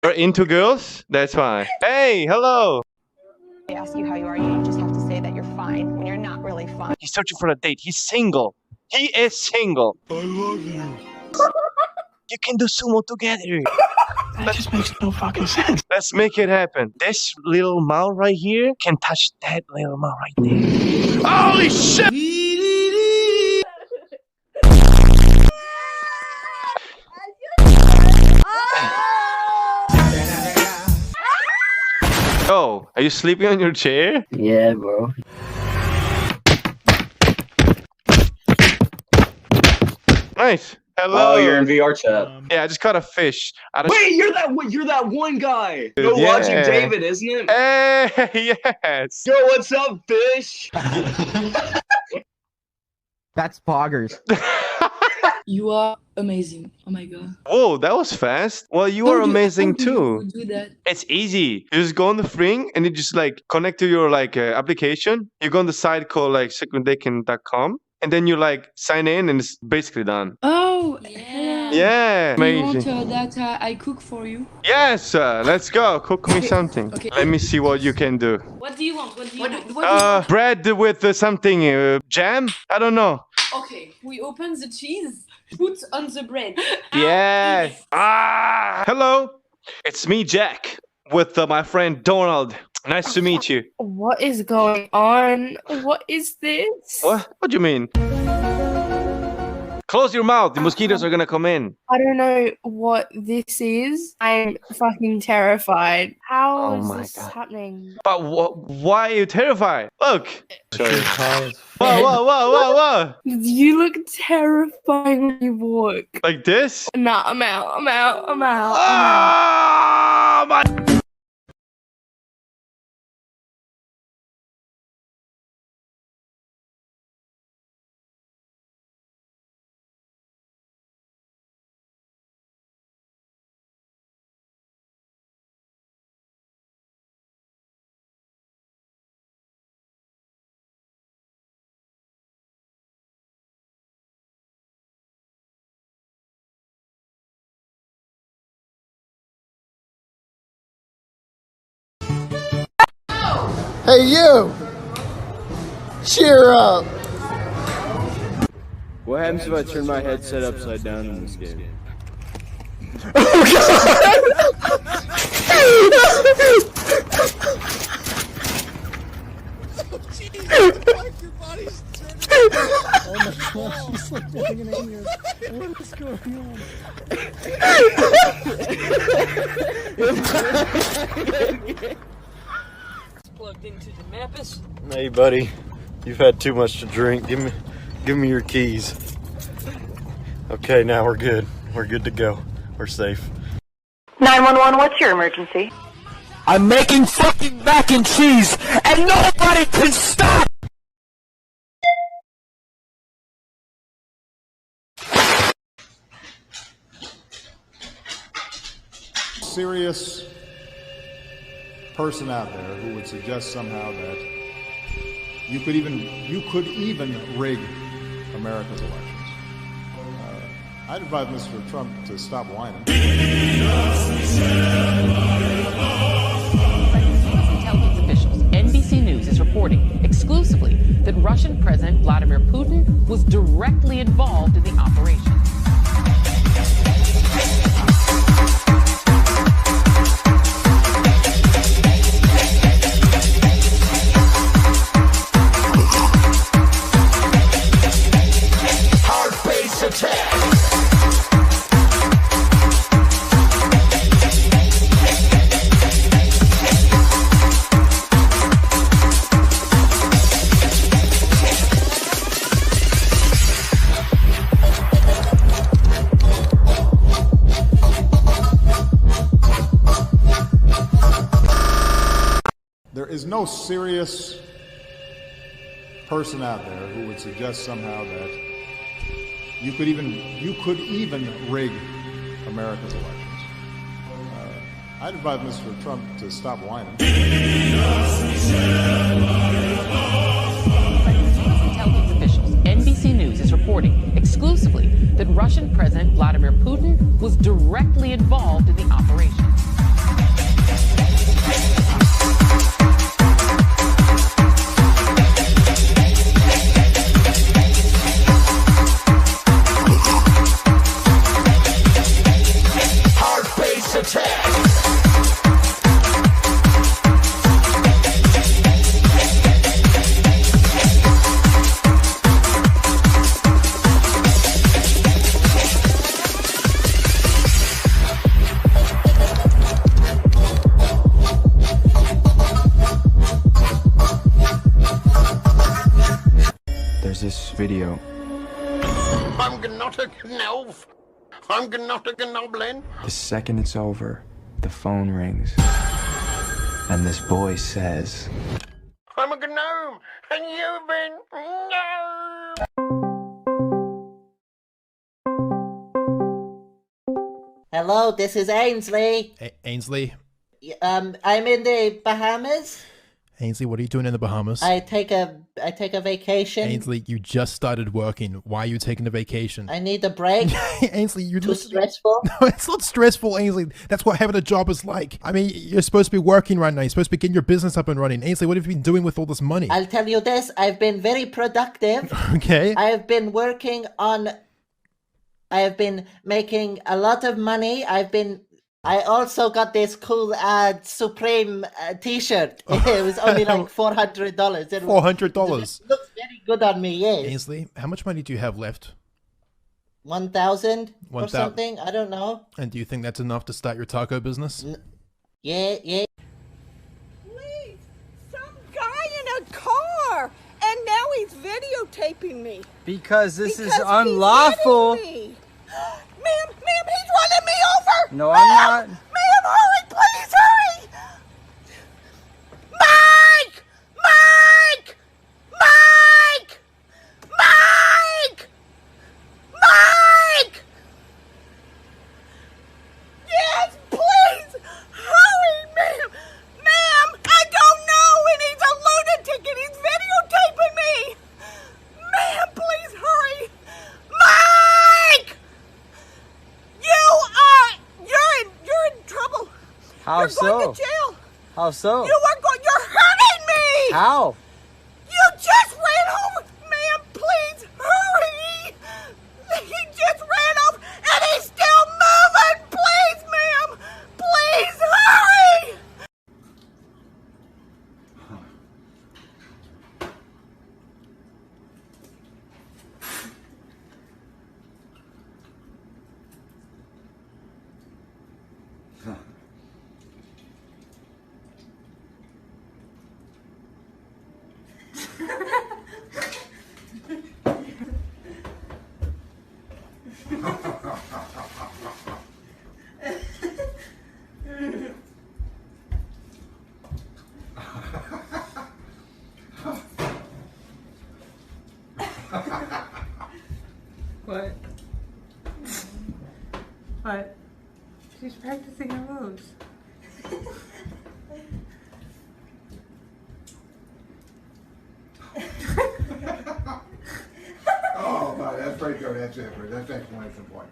You're into girls? That's why. Hey, hello. They ask you how you are, you just have to say that you're fine when you're not really fine. He's searching for a date. He's single. He is single. I love you. You can do sumo together. That just makes no fucking sense. Let's make it happen. This little mouth right here can touch that little mouth right there. Holy shit! Oh, are you sleeping on your chair? Yeah, bro. Nice. Hello. Oh, you're in VR chat. Yeah, I just caught a fish. Wait, you're that one guy. Yo, Yeah. watching David, isn't it? Hey, yes. Yo, what's up, fish? That's poggers. You are amazing. Oh my god. Oh, that was fast. Well, you How are do you- amazing how do too. you do that? It's easy. You just go on the thing and you just like connect to your like application. You go on the site called like seconddating.com and then you like sign in and it's basically done. Oh, Yeah, Do you want amazing. that I cook for you? Yes, let's go. Cook me something. Okay. Let me see what you can do. What do you want? What do you want? Bread with something jam. I don't know. Okay, we open the cheese. Put on the bread. Yeah. Hello. It's me, Jack, with my friend Donald. Nice to meet you. What is going on? What is this? What? What do you mean? Close your mouth. The mosquitoes are gonna come in. I don't know what this is. I'm fucking terrified. How Oh is my this God. happening? But why are you terrified? Look. Sorry. Whoa, whoa, whoa, whoa, whoa. You look terrifying when you walk. Like this? Nah, I'm out. I'm out. I'm out. Oh my. Hey, you! Cheer up! What happens if I turn my headset upside down in this game? Plugged into the Mappus. Hey, buddy, you've had too much to drink. Give me your keys. Okay, now we're good. We're good to go. We're safe. 911, what's your emergency? I'm making fucking mac and cheese, and nobody can stop! Serious person out there who would suggest somehow that you could even rig America's elections. I'd advise Mr. Trump to stop whining. Intelligence officials, NBC News is reporting exclusively that Russian President Vladimir Putin was directly involved in the operation. There is no serious person out there who would suggest somehow that you could even rig America's elections. I'd advise Mr. Trump to stop whining. Intelligence officials, NBC News is reporting exclusively that Russian President Vladimir Putin was directly involved in the operation. There's this video. I'm not a gnolf. I'm not a gnoblin. The second it's over, the phone rings. And this voice says, I'm a gnome, and you've been Hello, this is Ainsley. Ainsley? I'm in the Bahamas. Ainsley, what are you doing in the Bahamas? I take a vacation. Ainsley, you just started working. Why are you taking a vacation? I need a break. Ainsley, you're too stressful. No, it's not stressful, Ainsley. That's what having a job is like. I mean, you're supposed to be working right now. You're supposed to be getting your business up and running. Ainsley, what have you been doing with all this money? I'll tell you this. I've been very productive. Okay. I have been working on... I have been making a lot of money. I also got this cool Supreme t-shirt. It was only like $400. $400? It looks very good on me, yes. Ainsley, how much money do you have left? 1,000 or something? I don't know. And do you think that's enough to start your taco business? Yeah. Please, some guy in a car, and now he's videotaping me. Because this is unlawful. Ma'am, he's running me over! No, I'm not. Ma'am, hurry, please, hurry! Mike! Mike! Mike! Mike! Mike! Yes, please! Hurry, ma'am! Ma'am, I don't know, and he's a lunatic, and he's videotaping me! Ma'am, please hurry! Mike! You're in trouble. How You're so? going to jail. How so? You're hurting me. How? You just ran over. Ma'am, please hurry. He just ran off and he's still moving. Please, ma'am. Please hurry. What? What? She's practicing her moves. Oh, no, that's pretty good. That's excellent point.